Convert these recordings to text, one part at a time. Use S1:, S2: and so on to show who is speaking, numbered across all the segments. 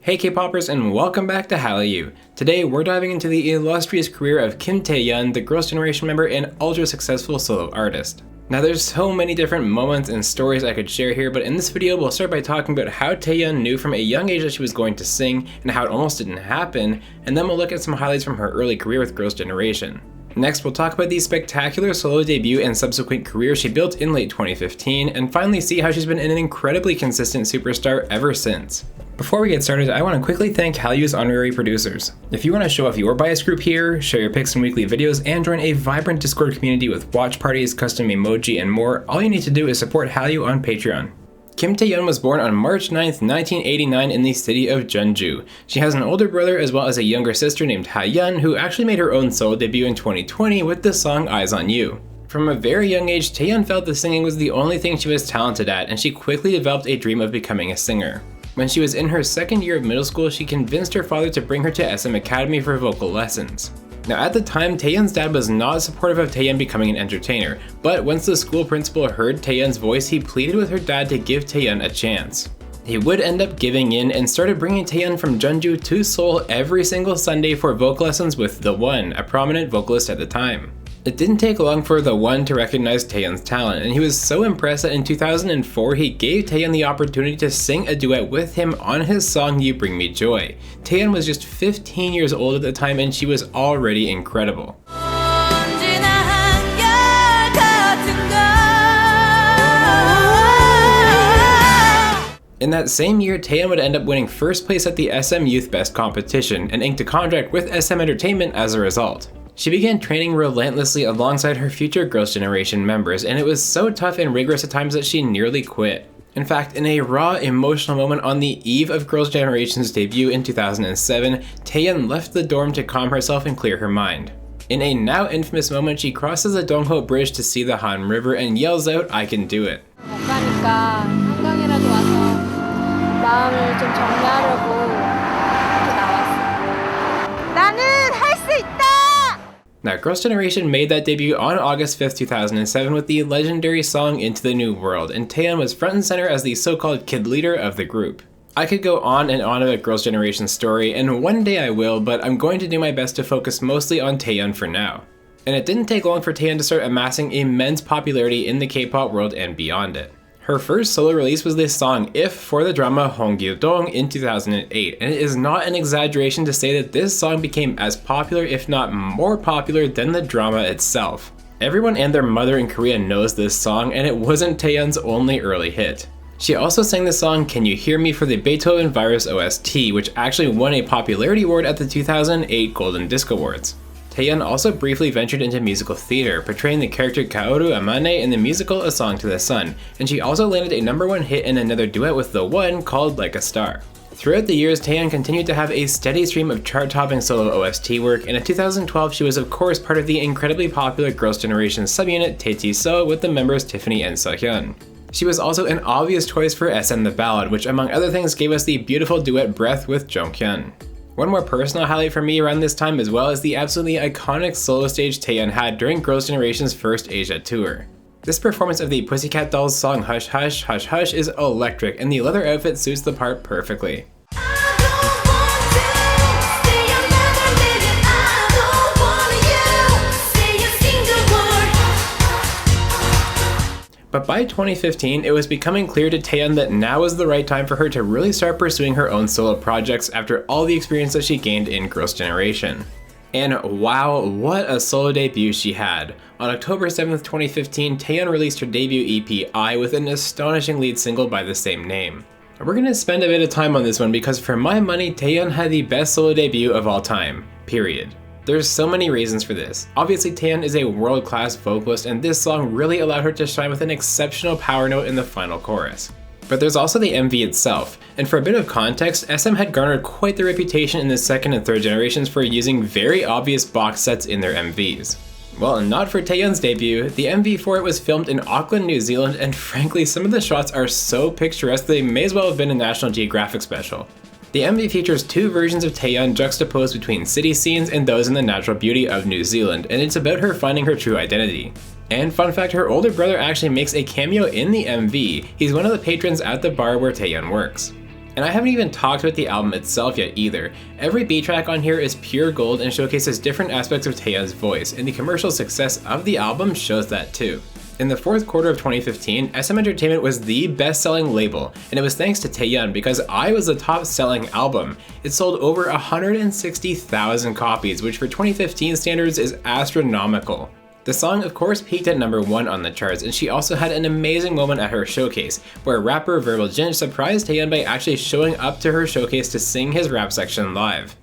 S1: Hey K-popers, and welcome back to Hallyu. Today we're diving into the illustrious career of Kim Taeyeon, the Girls' Generation member and ultra successful solo artist. Now there's so many different moments and stories I could share here, but in this video we'll start by talking about how Taeyeon knew from a young age that she was going to sing and how it almost didn't happen, and then we'll look at some highlights from her early career with Girls' Generation. Next, we'll talk about the spectacular solo debut and subsequent career she built in late 2015, and finally see how she's been an incredibly consistent superstar ever since. Before we get started, I want to quickly thank Hallyu's honorary producers. If you want to show off your bias group here, share your pics in weekly videos, and join a vibrant Discord community with watch parties, custom emoji, and more, all you need to do is support Hallyu on Patreon. Kim Taeyeon was born on March 9th, 1989 in the city of Jeonju. She has an older brother as well as a younger sister named Taeyeon, who actually made her own solo debut in 2020 with the song Eyes on You. From a very young age, Taeyeon felt that singing was the only thing she was talented at, and she quickly developed a dream of becoming a singer. When she was in her second year of middle school, she convinced her father to bring her to SM Academy for vocal lessons. Now at the time, Taeyeon's dad was not supportive of Taeyeon becoming an entertainer, but once the school principal heard Taeyeon's voice, he pleaded with her dad to give Taeyeon a chance. He would end up giving in and started bringing Taeyeon from Jeonju to Seoul every single Sunday for vocal lessons with The One, a prominent vocalist at the time. It didn't take long for The One to recognize Taeyeon's talent, and he was so impressed that in 2004 he gave Taeyeon the opportunity to sing a duet with him on his song You Bring Me Joy. Taeyeon was just 15 years old at the time and she was already incredible. In that same year, Taeyeon would end up winning first place at the SM Youth Best competition and inked a contract with SM Entertainment as a result. She began training relentlessly alongside her future Girls' Generation members, and it was so tough and rigorous at times that she nearly quit. In fact, in a raw, emotional moment on the eve of Girls' Generation's debut in 2007, Taeyeon left the dorm to calm herself and clear her mind. In a now infamous moment, she crosses the Dongho Bridge to see the Han River and yells out, "I can do it."
S2: 마음을 좀 정리하려고 이렇게 나왔어. 나는 할 수 있다!
S1: Now, Girls' Generation made that debut on August 5th, 2007 with the legendary song Into the New World, and Taeyeon was front and center as the so-called kid leader of the group. I could go on and on about Girls' Generation's story, and one day I will, but I'm going to do my best to focus mostly on Taeyeon for now. And it didn't take long for Taeyeon to start amassing immense popularity in the K-pop world and beyond it. Her first solo release was this song If for the drama Honggil-dong in 2008, and it is not an exaggeration to say that this song became as popular if not more popular than the drama itself. Everyone and their mother in Korea knows this song, and it wasn't Taeyeon's only early hit. She also sang the song Can You Hear Me for the Beethoven Virus OST, which actually won a popularity award at the 2008 Golden Disc Awards. Taeyeon also briefly ventured into musical theater, portraying the character Kaoru Amane in the musical A Song to the Sun, and she also landed a #1 hit in another duet with The One called Like a Star. Throughout the years, Taeyeon continued to have a steady stream of chart-topping solo OST work, and in 2012 she was of course part of the incredibly popular Girls' Generation subunit Tae-Ji-seo with the members Tiffany and Seohyun. She was also an obvious choice for SM The Ballad, which among other things gave us the beautiful duet Breath with Jonghyun. One more personal highlight for me around this time as well is the absolutely iconic solo stage Taeyeon had during Girls' Generation's first Asia tour. This performance of the Pussycat Dolls song Hush Hush Hush Hush is electric, and the leather outfit suits the part perfectly. But by 2015, it was becoming clear to Taeyeon that now was the right time for her to really start pursuing her own solo projects after all the experience that she gained in Girls' Generation. And wow, what a solo debut she had. On October 7th, 2015, Taeyeon released her debut EP I with an astonishing lead single by the same name. We're gonna spend a bit of time on this one because for my money, Taeyeon had the best solo debut of all time, period. There's so many reasons for this. Obviously, Taeyeon is a world-class vocalist, and this song really allowed her to shine with an exceptional power note in the final chorus. But there's also the MV itself, and for a bit of context, SM had garnered quite the reputation in the second and third generations for using very obvious box sets in their MVs. Well, not for Taeyeon's debut. The MV for it was filmed in Auckland, New Zealand, and frankly, some of the shots are so picturesque they may as well have been a National Geographic special. The MV features two versions of Taeyeon juxtaposed between city scenes and those in the natural beauty of New Zealand, and it's about her finding her true identity. And fun fact, her older brother actually makes a cameo in the MV. He's one of the patrons at the bar where Taeyeon works. And I haven't even talked about the album itself yet either. Every B track on here is pure gold and showcases different aspects of Taeyeon's voice, and the commercial success of the album shows that too. In the fourth quarter of 2015, SM Entertainment was the best-selling label, and it was thanks to Taeyeon because I Was the top-selling album. It sold over 160,000 copies, which for 2015 standards is astronomical. The song of course peaked at number 1 on the charts, and she also had an amazing moment at her showcase, where rapper Verbal Jin surprised Taeyeon by actually showing up to her showcase to sing his rap section live.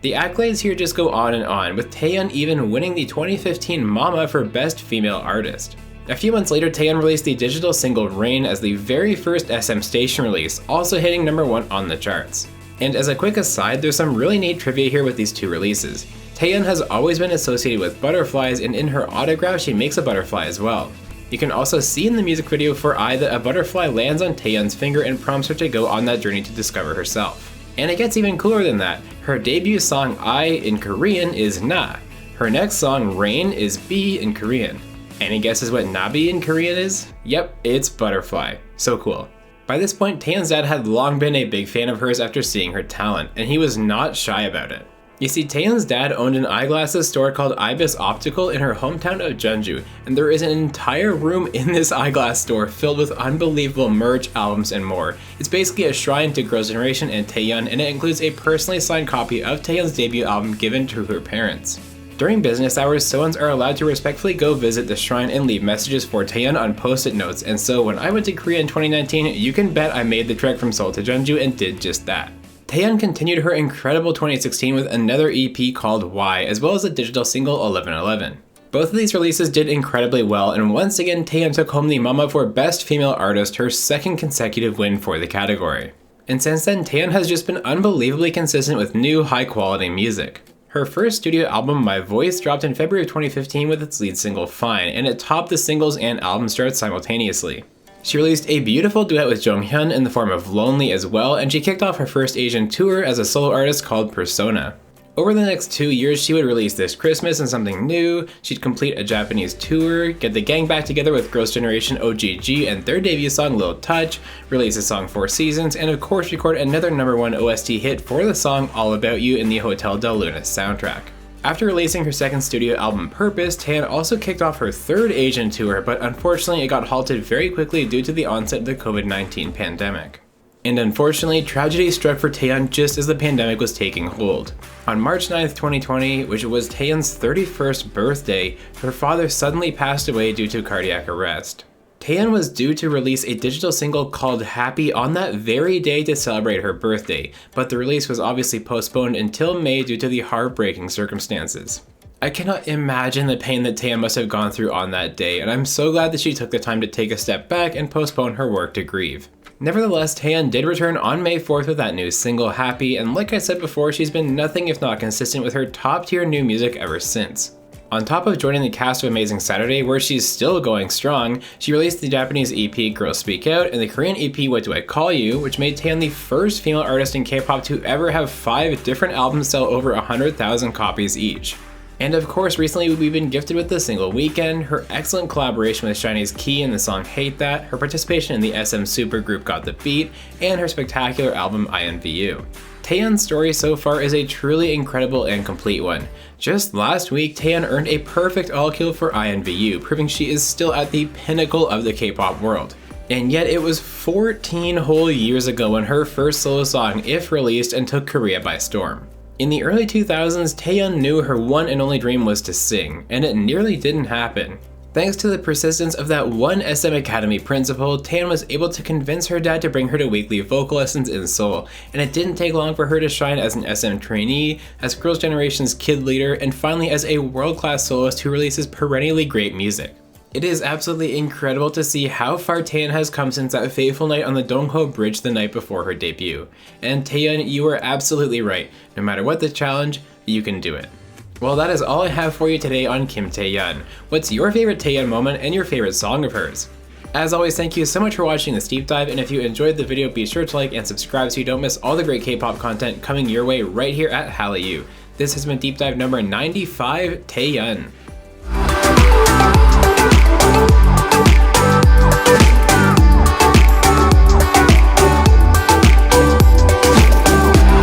S1: The accolades here just go on and on, with Taeyeon even winning the 2015 MAMA for Best Female Artist. A few months later, Taeyeon released the digital single Rain as the very first SM station release, also hitting number 1 on the charts. And as a quick aside, there's some really neat trivia here with these two releases. Taeyeon has always been associated with butterflies, and in her autograph she makes a butterfly as well. You can also see in the music video for I that a butterfly lands on Taeyeon's finger and prompts her to go on that journey to discover herself. And it gets even cooler than that. Her debut song I in Korean is Na. Her next song Rain is B in Korean. Any guesses what Nabi in Korean is? Yep, it's butterfly. So cool. By this point, Taeyeon's dad had long been a big fan of hers after seeing her talent, and he was not shy about it. You see, Taeyeon's dad owned an eyeglasses store called Ibis Optical in her hometown of Jeonju, and there is an entire room in this eyeglass store filled with unbelievable merch, albums, and more. It's basically a shrine to Girls' Generation and Taeyeon, and it includes a personally signed copy of Taeyeon's debut album given to her parents. During business hours, Soans are allowed to respectfully go visit the shrine and leave messages for Taeyeon on post-it notes, and so when I went to Korea in 2019, you can bet I made the trek from Seoul to Jeonju and did just that. Taeyeon continued her incredible 2016 with another EP called Y, as well as a digital single 1111. Both of these releases did incredibly well, and once again Taeyeon took home the MAMA for Best Female Artist, her second consecutive win for the category. And since then, Taeyeon has just been unbelievably consistent with new, high-quality music. Her first studio album, My Voice, dropped in February of 2015 with its lead single Fine, and it topped the singles and album charts simultaneously. She released a beautiful duet with Jonghyun in the form of Lonely as well, and she kicked off her first Asian tour as a solo artist called Persona. Over the next 2 years, she would release This Christmas and something new, she'd complete a Japanese tour, get the gang back together with Girls' Generation OGG and their debut song Lil Touch, release the song Four Seasons, and of course record another #1 OST hit for the song All About You in the Hotel Del Luna soundtrack. After releasing her second studio album Purpose, Taeyeon also kicked off her third Asian tour, but unfortunately it got halted very quickly due to the onset of the COVID-19 pandemic. And unfortunately, tragedy struck for Taeyeon just as the pandemic was taking hold. On March 9th, 2020, which was Taeyeon's 31st birthday, her father suddenly passed away due to cardiac arrest. Taeyeon was due to release a digital single called Happy on that very day to celebrate her birthday, but the release was obviously postponed until May due to the heartbreaking circumstances. I cannot imagine the pain that Taeyeon must have gone through on that day, and I'm so glad that she took the time to take a step back and postpone her work to grieve. Nevertheless, Taeyeon did return on May 4th with that new single Happy, and like I said before, she's been nothing if not consistent with her top-tier new music ever since. On top of joining the cast of Amazing Saturday, where she's still going strong, she released the Japanese EP Girls Speak Out and the Korean EP What Do I Call You, which made Taeyeon the first female artist in K-pop to ever have 5 different albums sell over 100,000 copies each. And of course, recently we've been gifted with the single Weekend, her excellent collaboration with Shiny's Key in the song Hate That, her participation in the SM supergroup Got the Beat, and her spectacular album INVU. Taeyeon's story so far is a truly incredible and complete one. Just last week, Taeyeon earned a perfect all-kill for INVU, proving she is still at the pinnacle of the K-pop world. And yet it was 14 whole years ago when her first solo song If released and took Korea by storm. In the early 2000s, Taeyeon knew her one and only dream was to sing, and it nearly didn't happen. Thanks to the persistence of that one SM Academy principal, Taeyeon was able to convince her dad to bring her to weekly vocal lessons in Seoul, and it didn't take long for her to shine as an SM trainee, as Girls' Generation's kid leader, and finally as a world-class soloist who releases perennially great music. It is absolutely incredible to see how far Taeyeon has come since that fateful night on the Dongho Bridge the night before her debut. And Taeyeon, you are absolutely right. No matter what the challenge, you can do it. Well, that is all I have for you today on Kim Taeyeon. What's your favorite Taeyeon moment and your favorite song of hers? As always, thank you so much for watching this deep dive, and if you enjoyed the video, be sure to like and subscribe so you don't miss all the great K-pop content coming your way right here at Hallyu. This has been deep dive number 95, Taeyeon.